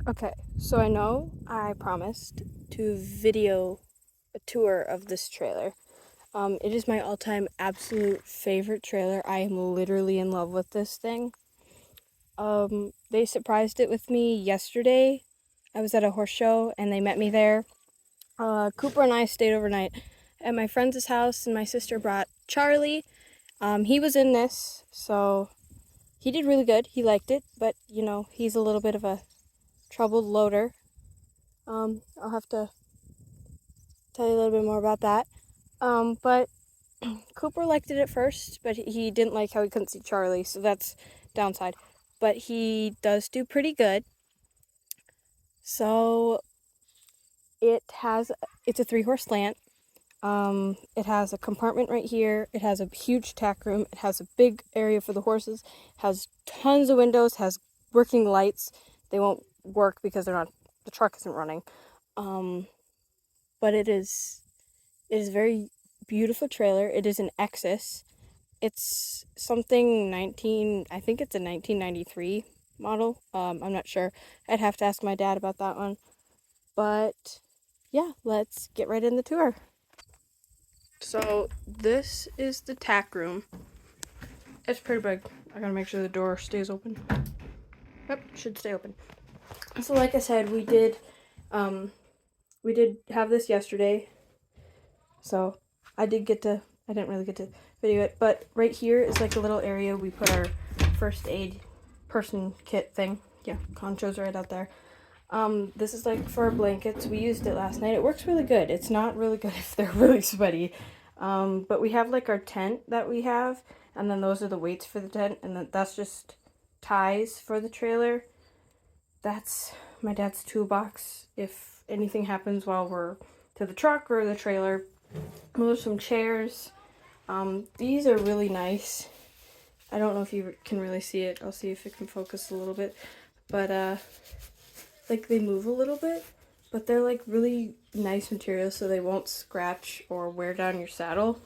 Okay, so I know I promised to video a tour of this trailer. It is my all-time absolute favorite trailer. I am literally in love with this thing. They surprised it with me yesterday. I was at a horse show and they met me there. Cooper and I stayed overnight at my friend's house, and my sister brought Charlie. He was in this, so he did really good. He liked it, but you know, he's a little bit of a troubled loader. I'll have to tell you a little bit more about that. But Cooper liked it at first, but he didn't like how he couldn't see Charlie, so that's downside. But he does do pretty good. So it's a 3-horse slant. It has a compartment right here. It has a huge tack room. It has a big area for the horses. It has tons of windows. Has working lights. They won't work because the truck isn't running. But it is a very beautiful trailer. It is an Exus. It's something I think it's a 1993 model. I'm not sure. I'd have to ask my dad about that one. But yeah, let's get right in the tour. So this is the tack room. It's pretty big. I gotta make sure the door stays open. Yep, should stay open. So like I said, we did have this yesterday. So I didn't really get to video it, but right here is like a little area we put our first aid person kit thing. Yeah, Concho's right out there. This is like for our blankets. We used it last night. It works really good. It's not really good if they're really sweaty. But we have like our tent that we have, and then those are the weights for the tent, and then that's just ties for the trailer. That's my dad's toolbox if anything happens while we're to the truck or the trailer. There's some chairs. These are really nice. I don't know if you can really see it. I'll see if it can focus a little bit. But, like, they move a little bit, but they're, like, really nice material so they won't scratch or wear down your saddle.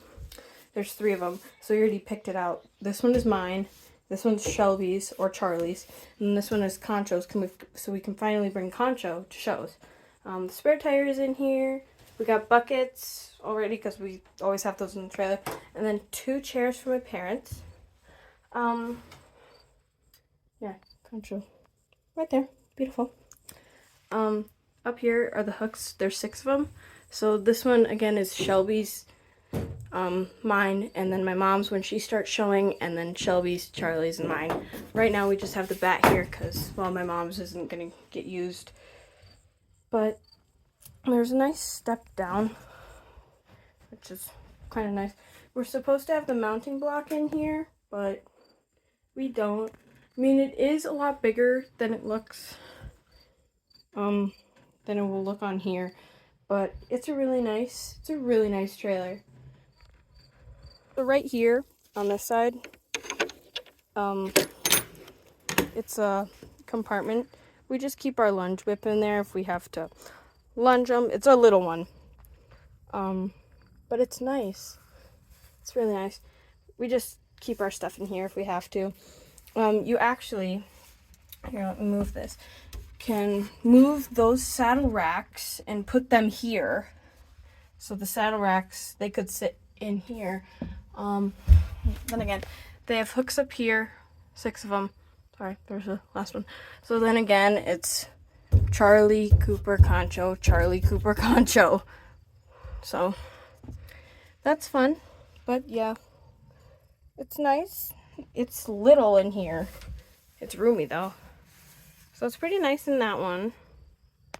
There's 3 of them, so you already picked it out. This one is mine. This one's Shelby's or Charlie's. And this one is Concho's, so we can finally bring Concho to shows. The spare tire is in here. We got buckets already because we always have those in the trailer. And then 2 chairs for my parents. Yeah, Concho. Right there. Beautiful. Up here are the hooks. There's 6 of them. So this one, again, is Shelby's, mine, and then my mom's when she starts showing, and then Shelby's, Charlie's, and mine. Right now we just have the bat here because, well, my mom's isn't going to get used. But there's a nice step down, which is kind of nice. We're supposed to have the mounting block in here, but we don't. I mean, it is a lot bigger than it looks, than it will look on here, but it's a really nice trailer. So right here on this side, it's a compartment. We just keep our lunge whip in there if we have to lunge them. It's a little one, but it's nice. It's really nice. We just keep our stuff in here if we have to. You actually, here, let me move this, can move those saddle racks and put them here. So the saddle racks, they could sit in here. Then again, they have hooks up here, 6 of them. Sorry, there's the last one. So then again, it's Charlie, Cooper, Concho, Charlie, Cooper, Concho. So that's fun, but yeah, it's nice. It's little in here. It's roomy though. So it's pretty nice in that one.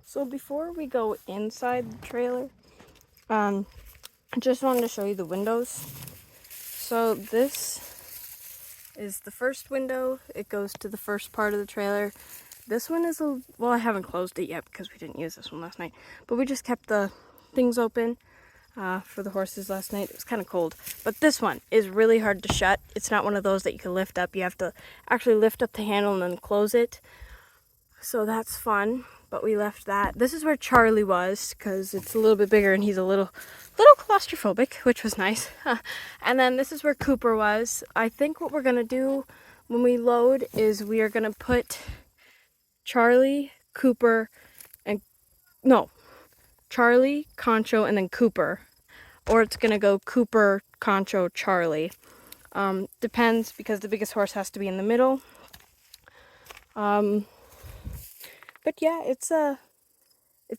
So before we go inside the trailer, I just wanted to show you the windows. So this is the first window. It goes to the first part of the trailer. This one is well, I haven't closed it yet because we didn't use this one last night. But we just kept the things open for the horses last night. It was kind of cold. But this one is really hard to shut. It's not one of those that you can lift up. You have to actually lift up the handle and then close it. So that's fun. But we left that. This is where Charlie was because it's a little bit bigger and he's a little claustrophobic, which was nice. And then this is where Cooper was. I think what we're going to do when we load is we are going to put Charlie, Cooper, and no, Charlie, Concho, and then Cooper. Or it's going to go Cooper, Concho, Charlie. Depends, because the biggest horse has to be in the middle. But yeah, it's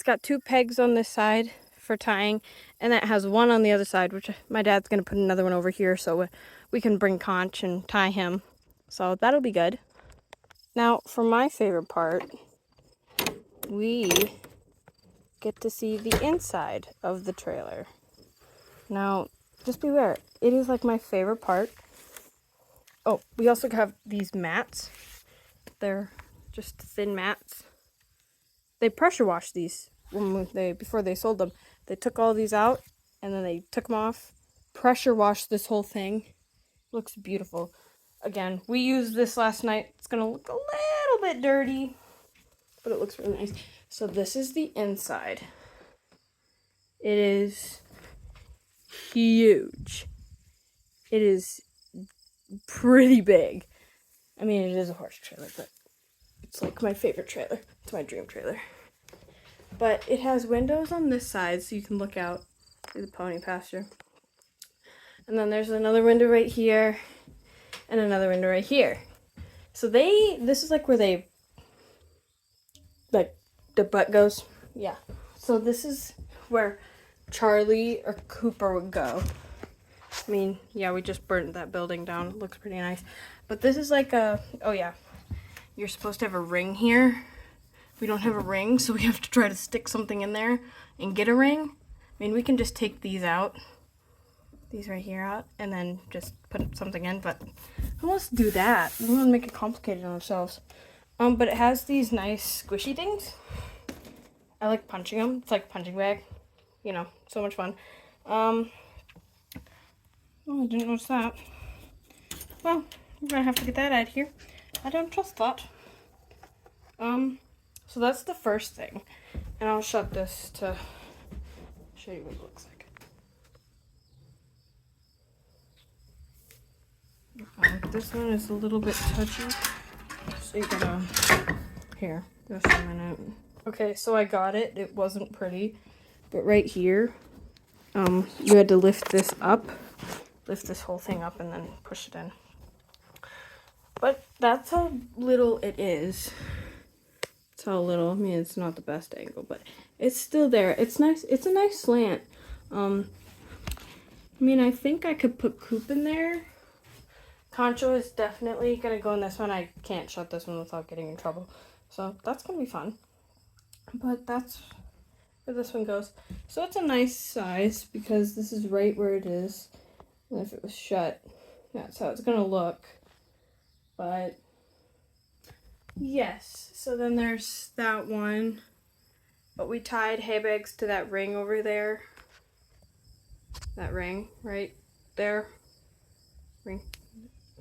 got 2 pegs on this side for tying, and that has one on the other side, which my dad's going to put another one over here so we can bring Conch and tie him. So that'll be good. Now, for my favorite part, we get to see the inside of the trailer. Now, just beware, it is like my favorite part. Oh, we also have these mats. They're just thin mats. They pressure washed these before they sold them. They took all these out and then they took them off, pressure washed this whole thing. Looks beautiful. Again, we used this last night. It's gonna look a little bit dirty, but it looks really nice. So this is the inside. It is huge. It is pretty big. I mean, it is a horse trailer, but it's like my favorite trailer. It's my dream trailer. But it has windows on this side so you can look out through the pony pasture. And then there's another window right here and another window right here. So this is like where the butt goes. Yeah. So this is where Charlie or Cooper would go. I mean, yeah, we just burnt that building down. It looks pretty nice. But this is like oh yeah, you're supposed to have a ring here. We don't have a ring, so we have to try to stick something in there and get a ring. I mean, we can just take these out, these right here out, and then just put something in, but who wants to do that? We want to make it complicated on ourselves. But it has these nice squishy things. I like punching them. It's like a punching bag. You know, so much fun. Oh, I didn't notice that. Well, we're gonna have to get that out of here. I don't trust that. So that's the first thing. And I'll shut this to show you what it looks like. This one is a little bit touchy. So you gotta, here, just a minute. Okay, so I got it. It wasn't pretty. But right here, you had to lift this up. Lift this whole thing up and then push it in. But that's how little it is. It's how little. I mean, it's not the best angle, but it's still there. It's nice. It's a nice slant. I mean, I think I could put Coop in there. Concho is definitely going to go in this one. I can't shut this one without getting in trouble. So that's going to be fun. But that's where this one goes. So it's a nice size because this is right where it is. And if it was shut, that's how it's going to look. But yes, so then there's that one. But we tied hay bags to that ring over there. That ring right there. Ring.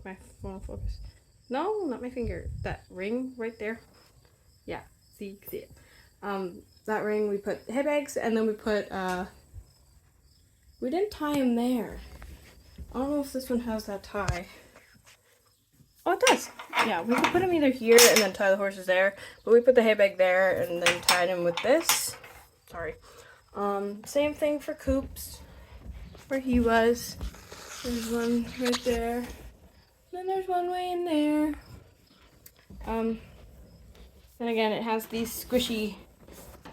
My phone focus. No, not my finger. That ring right there. Yeah, see it. That ring we put hay bags, and then we put we didn't tie them there. I don't know if this one has that tie. Oh, it does. Yeah, we could put them either here and then tie the horses there, but we put the hay bag there and then tied him with this. Sorry. Same thing for Coops, where he was. There's one right there. Then there's one way in there. Then again, it has these squishy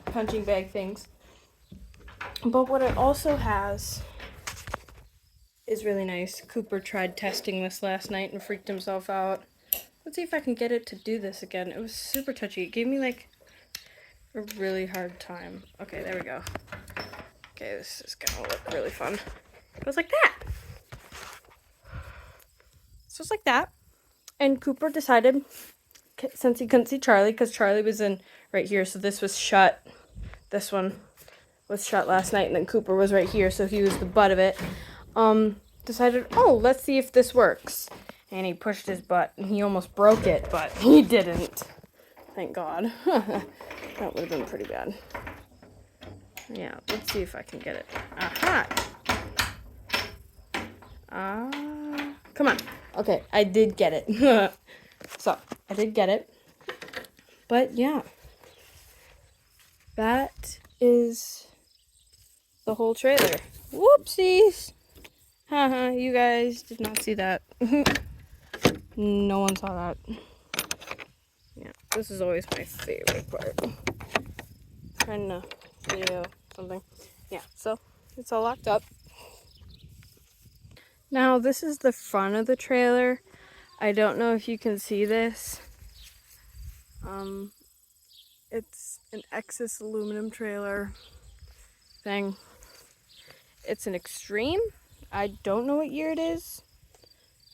punching bag things. But what it also has is really nice. Cooper tried testing this last night and freaked himself out. Let's see if I can get it to do this again. It was super touchy. It gave me like a really hard time. Okay, there we go. Okay, this is gonna look really fun. It goes like that. So it's like that. And Cooper decided, since he couldn't see Charlie, because Charlie was in right here, so this was shut. This one was shut last night, and then Cooper was right here, so he was the butt of it. Decided, oh, let's see if this works. And he pushed his butt, and he almost broke it, but he didn't. Thank God. That would have been pretty bad. Yeah, let's see if I can get it. Aha! Come on. Okay, I did get it. So, I did get it. But, yeah. that is the whole trailer. Whoopsies! Haha, you guys did not see that. No one saw that. Yeah, this is always my favorite part. Trying to video something. Yeah, so it's all locked up. Now this is the front of the trailer. I don't know if you can see this. It's an excess aluminum trailer thing. It's an Extreme. I don't know what year it is.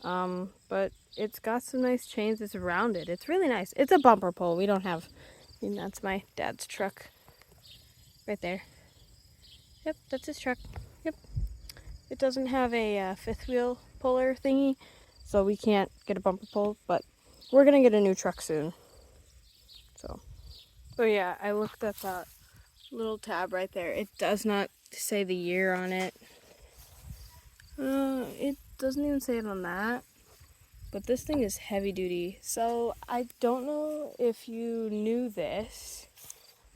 But it's got some nice chains. It's rounded. It's really nice. It's a bumper pull. We don't have, that's my dad's truck. Right there. Yep, that's his truck. Yep. It doesn't have a fifth wheel puller thingy, so we can't get a bumper pull, but we're gonna get a new truck soon. So yeah, I looked at that little tab right there. It does not say the year on it. It doesn't even say it on that. But this thing is heavy duty. So I don't know if you knew this.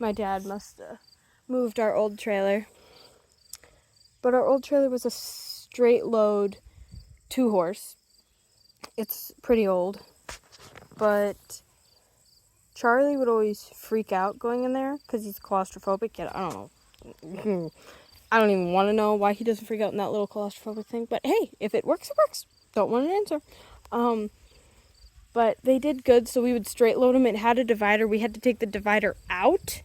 My dad must have moved our old trailer. But our old trailer was a straight load 2-horse. It's pretty old. But Charlie would always freak out going in there because he's claustrophobic. Yet I don't know. I don't even want to know why he doesn't freak out in that little claustrophobic thing. But hey, if it works, it works. Don't want an answer. But they did good, so we would straight load them. It had a divider. We had to take the divider out,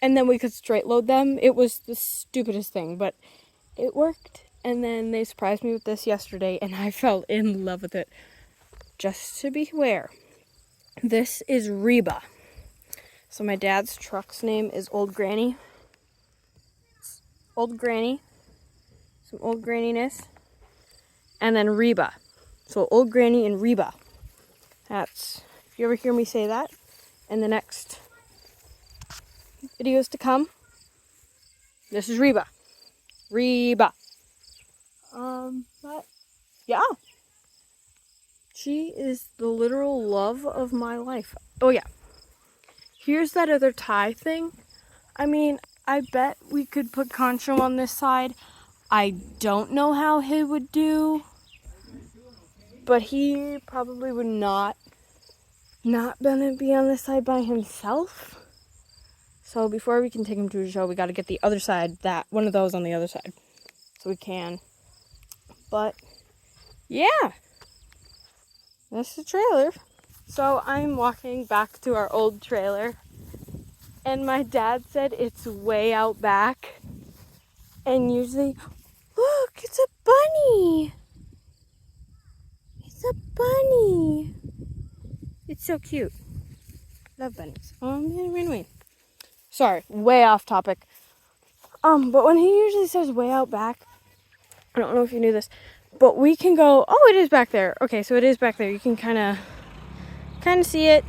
and then we could straight load them. It was the stupidest thing, but it worked. And then they surprised me with this yesterday, and I fell in love with it. Just to be aware, this is Reba. So my dad's truck's name is Old Granny. Old Granny. Some old granniness. And then Reba. So Old Granny and Reba. That's, if you ever hear me say that in the next videos to come, this is Reba. Reba. But yeah. She is the literal love of my life. Oh yeah. Here's that other tie thing. I mean, I bet we could put Concho on this side. I don't know how he would do, but he probably would not gonna be on this side by himself. So before we can take him to a show, we got to get the other side, that one of those on the other side, so we can. But yeah, that's the trailer. So I'm walking back to our old trailer, and my dad said it's way out back. And usually, look, it's a bunny. It's a bunny. It's so cute. Love bunnies. Oh, man, ran away. Sorry, way off topic. But when he usually says way out back, I don't know if you knew this, but we can go, oh, it is back there. Okay, so it is back there. You can kind of see it.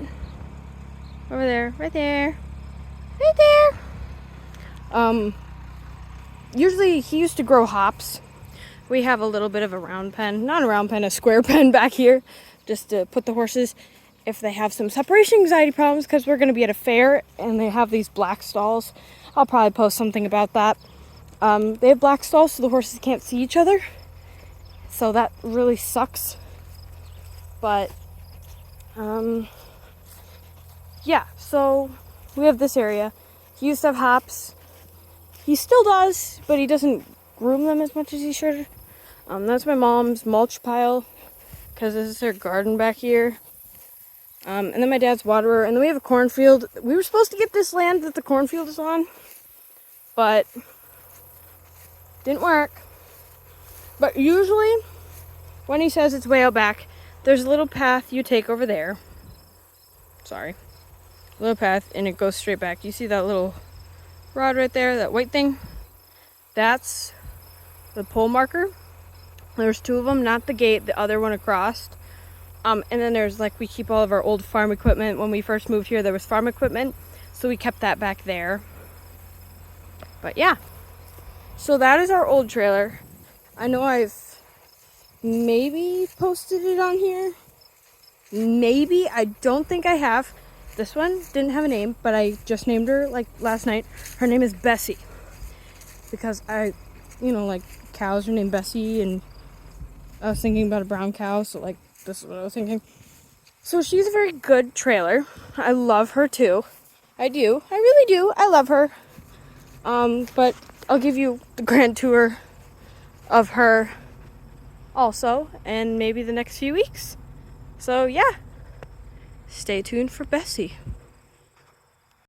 Over there, right there. Right there. Usually he used to grow hops. We have a little bit of a round pen, not a round pen, a square pen back here, just to put the horses if they have some separation anxiety problems, because we're going to be at a fair and they have these black stalls. I'll probably post something about that. They have black stalls so the horses can't see each other. So that really sucks. But, yeah, so we have this area. He used to have hops. He still does, but he doesn't groom them as much as he should. That's my mom's mulch pile, because this is her garden back here. And then my dad's waterer, and then we have a cornfield. We were supposed to get this land that the cornfield is on, but didn't work. But usually, when he says it's way out back, there's a little path you take over there. Sorry. Little path, and it goes straight back. You see that little rod right there, that white thing? That's the pole marker. There's 2 of them, not the gate, the other one across. And then there's, like, we keep all of our old farm equipment. When we first moved here, there was farm equipment, so we kept that back there. But yeah, so that is our old trailer. I know I've maybe posted it on here. Maybe, I don't think I have. This one didn't have a name, but I just named her like last night. Her name is Bessie. Because like cows are named Bessie, and I was thinking about a brown cow, so like this is what I was thinking. So she's a very good trailer. I love her too. I do. I really do. I love her. But I'll give you the grand tour of her also, and maybe the next few weeks. So yeah, stay tuned for Bessie.